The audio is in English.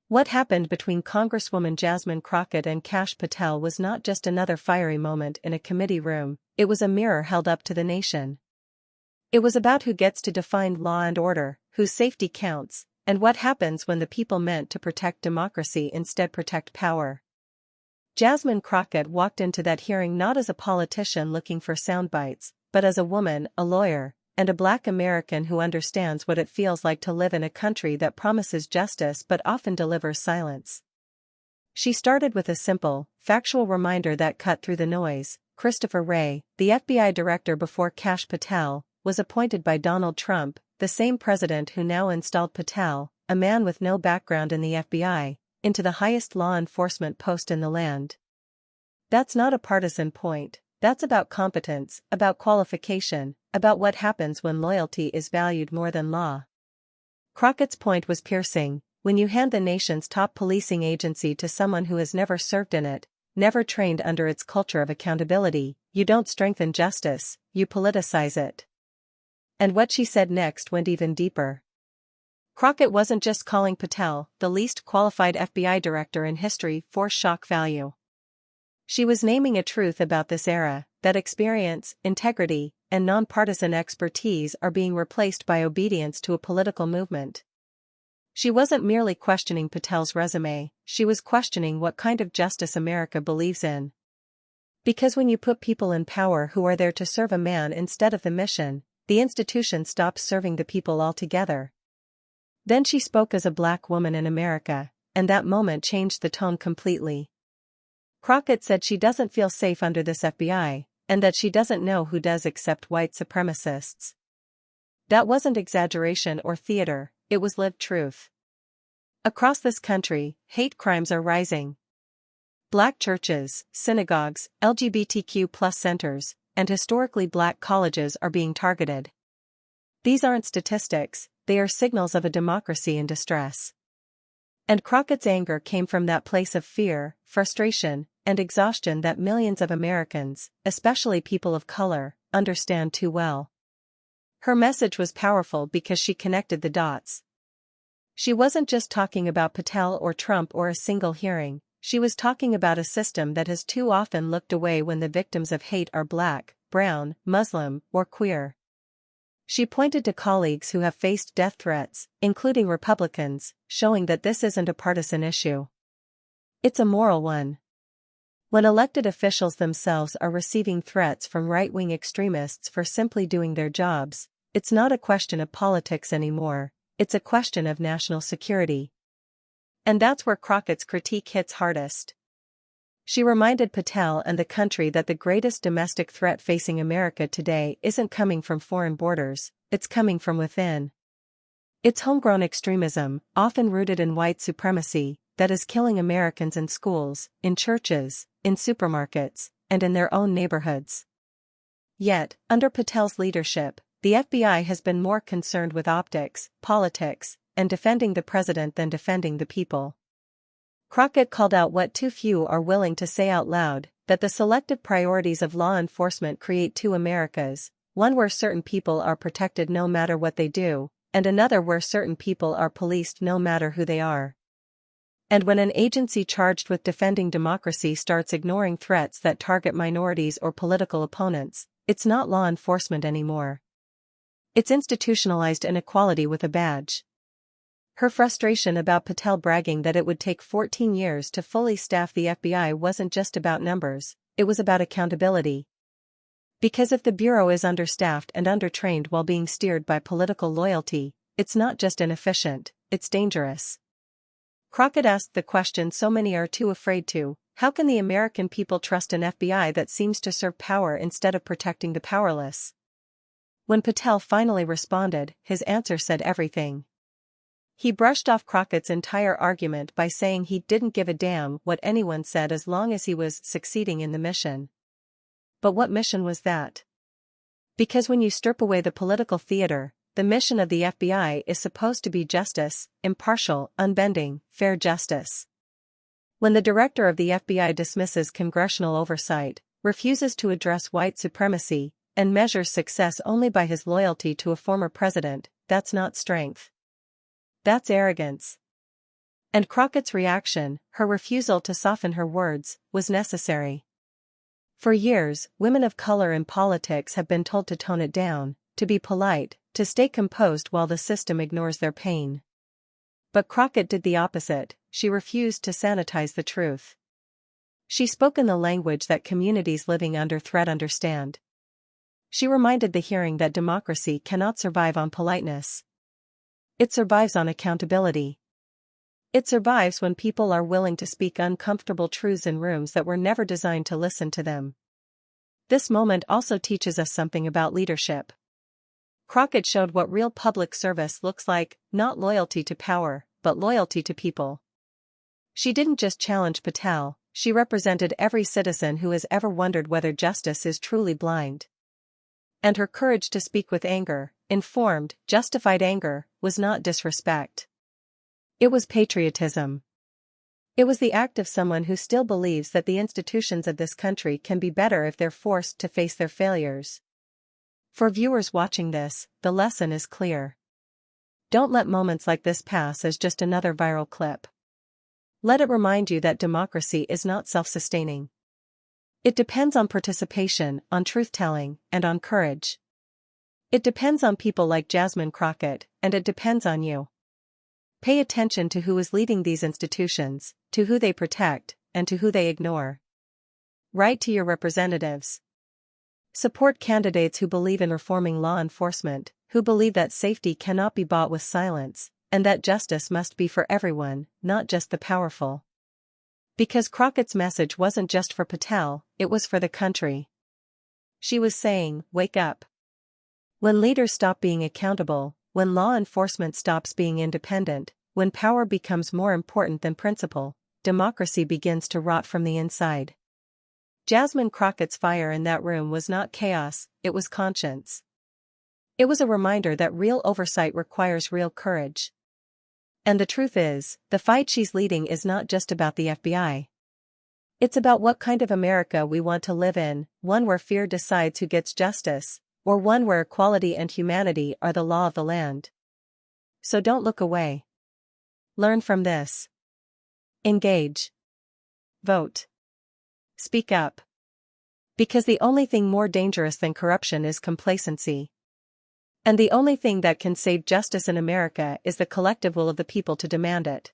What happened between Congresswoman Jasmine Crockett and Kash Patel was not just another fiery moment in a committee room, it was a mirror held up to the nation. It was about who gets to define law and order, whose safety counts, and what happens when the people meant to protect democracy instead protect power. Jasmine Crockett walked into that hearing not as a politician looking for soundbites, but as a woman, a lawyer, and a Black American who understands what it feels like to live in a country that promises justice but often delivers silence. She started with a simple, factual reminder that cut through the noise. Christopher Wray, the FBI director before Kash Patel, was appointed by Donald Trump, the same president who now installed Patel, a man with no background in the FBI, into the highest law enforcement post in the land. That's not a partisan point, that's about competence, about qualification, about what happens when loyalty is valued more than law. Crockett's point was piercing: when you hand the nation's top policing agency to someone who has never served in it, never trained under its culture of accountability, you don't strengthen justice, you politicize it. And what she said next went even deeper. Crockett wasn't just calling Patel, the least qualified FBI director in history, for shock value. She was naming a truth about this era, that experience, integrity, and nonpartisan expertise are being replaced by obedience to a political movement. She wasn't merely questioning Patel's resume, she was questioning what kind of justice America believes in. Because when you put people in power who are there to serve a man instead of the mission, the institution stops serving the people altogether. Then she spoke as a Black woman in America, and that moment changed the tone completely. Crockett said she doesn't feel safe under this FBI, and that she doesn't know who does except white supremacists. That wasn't exaggeration or theater, it was lived truth. Across this country, hate crimes are rising. Black churches, synagogues, LGBTQ+ centers, and historically Black colleges are being targeted. These aren't statistics, they are signals of a democracy in distress. And Crockett's anger came from that place of fear, frustration, and exhaustion that millions of Americans, especially people of color, understand too well. Her message was powerful because she connected the dots. She wasn't just talking about Patel or Trump or a single hearing, she was talking about a system that has too often looked away when the victims of hate are Black, brown, Muslim, or queer. She pointed to colleagues who have faced death threats, including Republicans, showing that this isn't a partisan issue. It's a moral one. When elected officials themselves are receiving threats from right-wing extremists for simply doing their jobs, it's not a question of politics anymore, it's a question of national security. And that's where Crockett's critique hits hardest. She reminded Patel and the country that the greatest domestic threat facing America today isn't coming from foreign borders, it's coming from within. It's homegrown extremism, often rooted in white supremacy, that is killing Americans in schools, in churches, in supermarkets, and in their own neighborhoods. Yet, under Patel's leadership, the FBI has been more concerned with optics, politics, and defending the president than defending the people. Crockett called out what too few are willing to say out loud, that the selective priorities of law enforcement create two Americas, one where certain people are protected no matter what they do, and another where certain people are policed no matter who they are. And when an agency charged with defending democracy starts ignoring threats that target minorities or political opponents, it's not law enforcement anymore. It's institutionalized inequality with a badge. Her frustration about Patel bragging that it would take 14 years to fully staff the FBI wasn't just about numbers, it was about accountability. Because if the Bureau is understaffed and undertrained while being steered by political loyalty, it's not just inefficient, it's dangerous. Crockett asked the question so many are too afraid to: how can the American people trust an FBI that seems to serve power instead of protecting the powerless? When Patel finally responded, his answer said everything. He brushed off Crockett's entire argument by saying he didn't give a damn what anyone said as long as he was succeeding in the mission. But what mission was that? Because when you strip away the political theater, the mission of the FBI is supposed to be justice, impartial, unbending, fair justice. When the director of the FBI dismisses congressional oversight, refuses to address white supremacy, and measures success only by his loyalty to a former president, that's not strength. That's arrogance. And Crockett's reaction, her refusal to soften her words, was necessary. For years, women of color in politics have been told to tone it down, to be polite, to stay composed while the system ignores their pain. But Crockett did the opposite. She refused to sanitize the truth. She spoke in the language that communities living under threat understand. She reminded the hearing that democracy cannot survive on politeness. It survives on accountability. It survives when people are willing to speak uncomfortable truths in rooms that were never designed to listen to them. This moment also teaches us something about leadership. Crockett showed what real public service looks like, not loyalty to power, but loyalty to people. She didn't just challenge Patel, she represented every citizen who has ever wondered whether justice is truly blind. And her courage to speak with anger, informed, justified anger, was not disrespect. It was patriotism. It was the act of someone who still believes that the institutions of this country can be better if they're forced to face their failures. For viewers watching this, the lesson is clear. Don't let moments like this pass as just another viral clip. Let it remind you that democracy is not self-sustaining. It depends on participation, on truth-telling, and on courage. It depends on people like Jasmine Crockett, and it depends on you. Pay attention to who is leading these institutions, to who they protect, and to who they ignore. Write to your representatives. Support candidates who believe in reforming law enforcement, who believe that safety cannot be bought with silence, and that justice must be for everyone, not just the powerful. Because Crockett's message wasn't just for Patel, it was for the country. She was saying, wake up. When leaders stop being accountable, when law enforcement stops being independent, when power becomes more important than principle, democracy begins to rot from the inside. Jasmine Crockett's fire in that room was not chaos, it was conscience. It was a reminder that real oversight requires real courage. And the truth is, the fight she's leading is not just about the FBI. It's about what kind of America we want to live in, one where fear decides who gets justice, or one where equality and humanity are the law of the land. So don't look away. Learn from this. Engage. Vote. Speak up. Because the only thing more dangerous than corruption is complacency. And the only thing that can save justice in America is the collective will of the people to demand it.